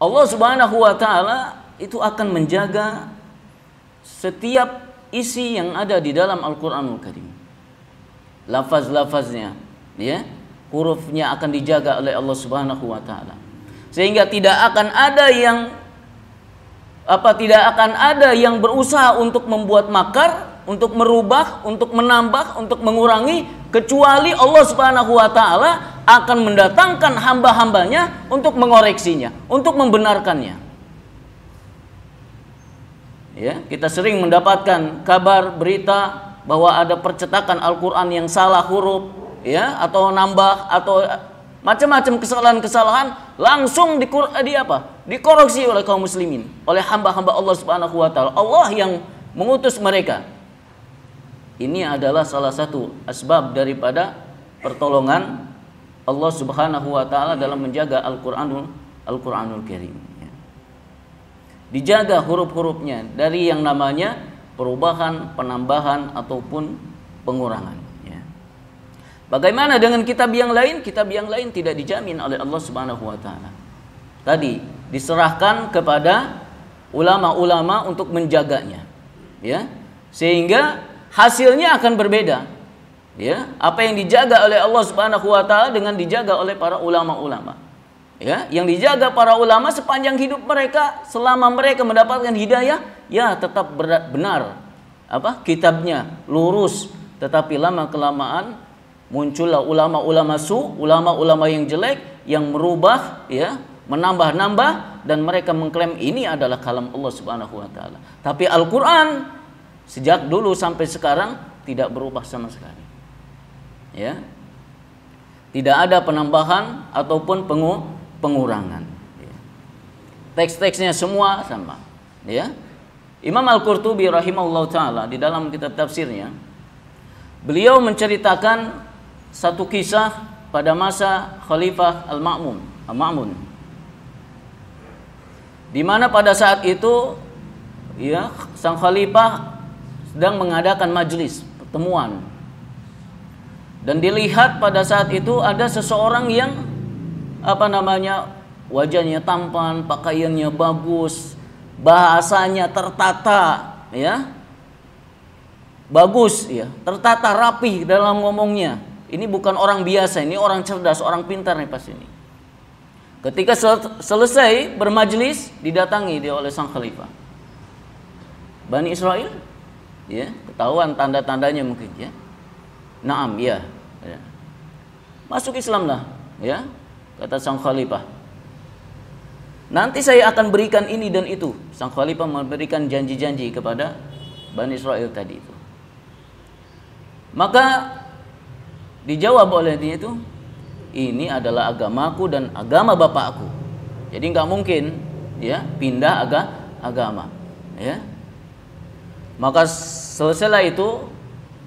Allah Subhanahu wa taala itu akan menjaga setiap isi yang ada di dalam Al-Qur'anul Karim. Lafaz-lafaznya, ya, hurufnya akan dijaga oleh Allah Subhanahu wa taala. Sehingga tidak akan ada yang berusaha untuk membuat makar, untuk merubah, untuk menambah, untuk mengurangi, kecuali Allah Subhanahu wa taala akan mendatangkan hamba-hambanya untuk mengoreksinya, untuk membenarkannya. Ya, kita sering mendapatkan kabar berita bahwa ada percetakan Al-Qur'an yang salah huruf, ya, atau nambah atau macam-macam kesalahan-kesalahan langsung dikoreksi oleh kaum muslimin, oleh hamba-hamba Allah Subhanahu wa taala. Allah yang mengutus mereka. Ini adalah salah satu asbab daripada pertolongan Allah Subhanahu wa taala dalam menjaga Al-Qur'anul Karim. Dijaga huruf-hurufnya dari yang namanya perubahan, penambahan ataupun pengurangan. Bagaimana dengan kitab yang lain? Kitab yang lain tidak dijamin oleh Allah Subhanahu wa taala. Tadi diserahkan kepada ulama-ulama untuk menjaganya. Ya. Sehingga hasilnya akan berbeda. Ya, apa yang dijaga oleh Allah Subhanahu wa taala dengan dijaga oleh para ulama-ulama. Ya, yang dijaga para ulama sepanjang hidup mereka, selama mereka mendapatkan hidayah, ya tetap benar. Kitabnya lurus, tetapi lama kelamaan muncullah ulama-ulama ulama-ulama yang jelek yang merubah, ya, menambah-nambah, dan mereka mengklaim ini adalah kalam Allah Subhanahu wa taala. Tapi Al-Qur'an sejak dulu sampai sekarang tidak berubah sama sekali. Ya. Tidak ada penambahan ataupun pengurangan. Ya. Teks-teksnya semua sama. Ya. Imam Al-Qurtubi rahimahullah taala di dalam kitab tafsirnya, beliau menceritakan satu kisah pada masa Khalifah Al-Ma'mun, di mana pada saat itu, ya, sang khalifah sedang mengadakan majelis pertemuan, dan dilihat pada saat itu ada seseorang yang wajahnya tampan, pakaiannya bagus, bahasanya tertata, ya, bagus, ya, tertata rapi dalam ngomongnya. Ini bukan orang biasa, ini orang cerdas, orang pintar nih pas ini. Ketika selesai bermajlis, didatangi dia oleh sang khalifah. Bani Israel, ya, ketahuan tanda-tandanya mungkin, ya. Naam, ya. Masuk Islamlah, ya, kata sang khalifah. Nanti saya akan berikan ini dan itu. Sang khalifah memberikan janji-janji kepada Bani Israel tadi itu. Maka dijawab oleh dia itu, ini adalah agamaku dan agama bapakku. Jadi nggak mungkin, ya, pindah agama, ya. Maka selesailah itu,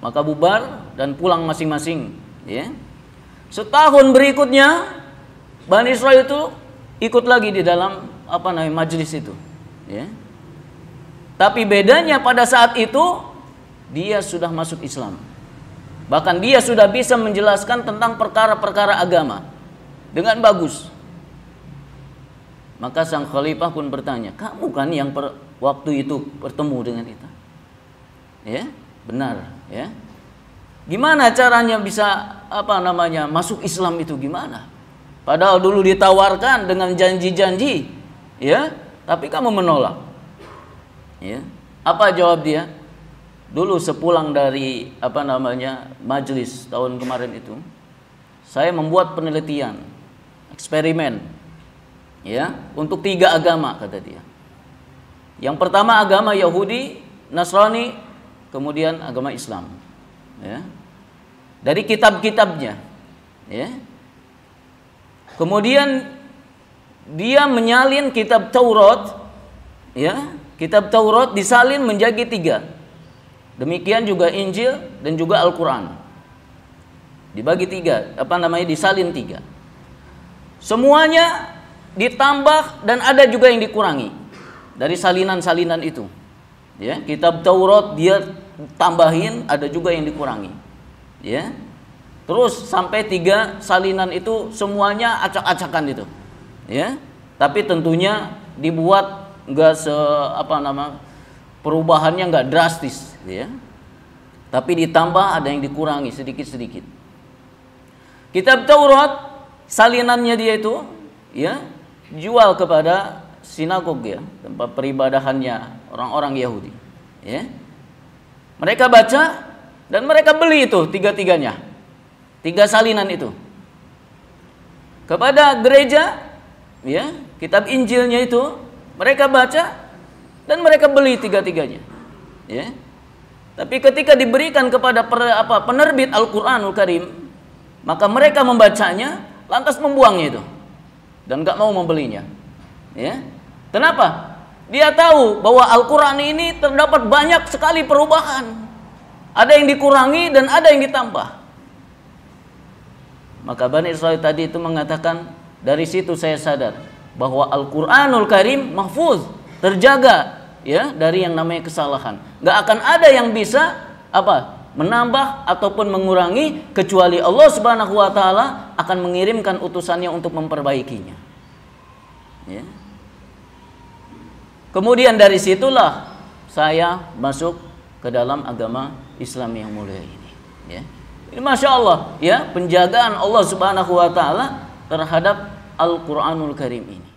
maka bubar dan pulang masing-masing, ya. Setahun berikutnya Bani Israel itu ikut lagi di dalam majelis itu, ya. Tapi bedanya pada saat itu dia sudah masuk Islam. Bahkan dia sudah bisa menjelaskan tentang perkara-perkara agama dengan bagus. Maka sang khalifah pun bertanya, kamu kan yang waktu itu bertemu dengan kita? Ya, benar, ya. Gimana caranya bisa masuk Islam itu gimana? Padahal dulu ditawarkan dengan janji-janji, ya, tapi kamu menolak. Ya. Apa jawab dia? Dulu sepulang dari majelis tahun kemarin itu, saya membuat penelitian, eksperimen, ya, untuk 3 agama, kata dia. Yang pertama agama Yahudi, Nasrani, kemudian agama Islam, ya. Dari kitab-kitabnya, ya. Kemudian dia menyalin kitab Taurat, ya, kitab Taurat disalin menjadi 3. Demikian juga Injil dan juga Al-Quran. Dibagi 3, disalin 3. Semuanya ditambah dan ada juga yang dikurangi dari salinan-salinan itu. Ya, kitab Taurat dia tambahin, ada juga yang dikurangi. Ya. Terus sampai 3 salinan itu semuanya acak-acakan itu. Ya. Tapi tentunya dibuat enggak perubahannya enggak drastis, ya. Tapi ditambah, ada yang dikurangi sedikit-sedikit. Kitab Taurat salinannya dia itu, ya, jual kepada sinagog, ya, tempat peribadahannya orang-orang Yahudi, ya. Mereka baca dan mereka beli itu tiga-tiganya, 3 salinan itu kepada gereja, ya. Kitab Injilnya itu mereka baca dan mereka beli tiga-tiganya, ya. Tapi ketika diberikan kepada penerbit Al-Qur'anul Karim, maka mereka membacanya lantas membuangnya itu dan nggak mau membelinya, ya. Kenapa? Dia tahu bahwa Al-Qur'an ini terdapat banyak sekali perubahan, ada yang dikurangi dan ada yang ditambah. Maka Bani Israil tadi itu mengatakan, dari situ saya sadar bahwa Al-Qur'anul Karim mahfuz, terjaga, ya, dari yang namanya kesalahan. Gak akan ada yang bisa menambah ataupun mengurangi, kecuali Allah Subhanahu wa taala akan mengirimkan utusannya untuk memperbaikinya, ya. Kemudian dari situlah saya masuk ke dalam agama Islam yang mulia ini, ya. Ini Masya Allah, ya, penjagaan Allah Subhanahu wa taala terhadap Al-Qur'anul Karim ini.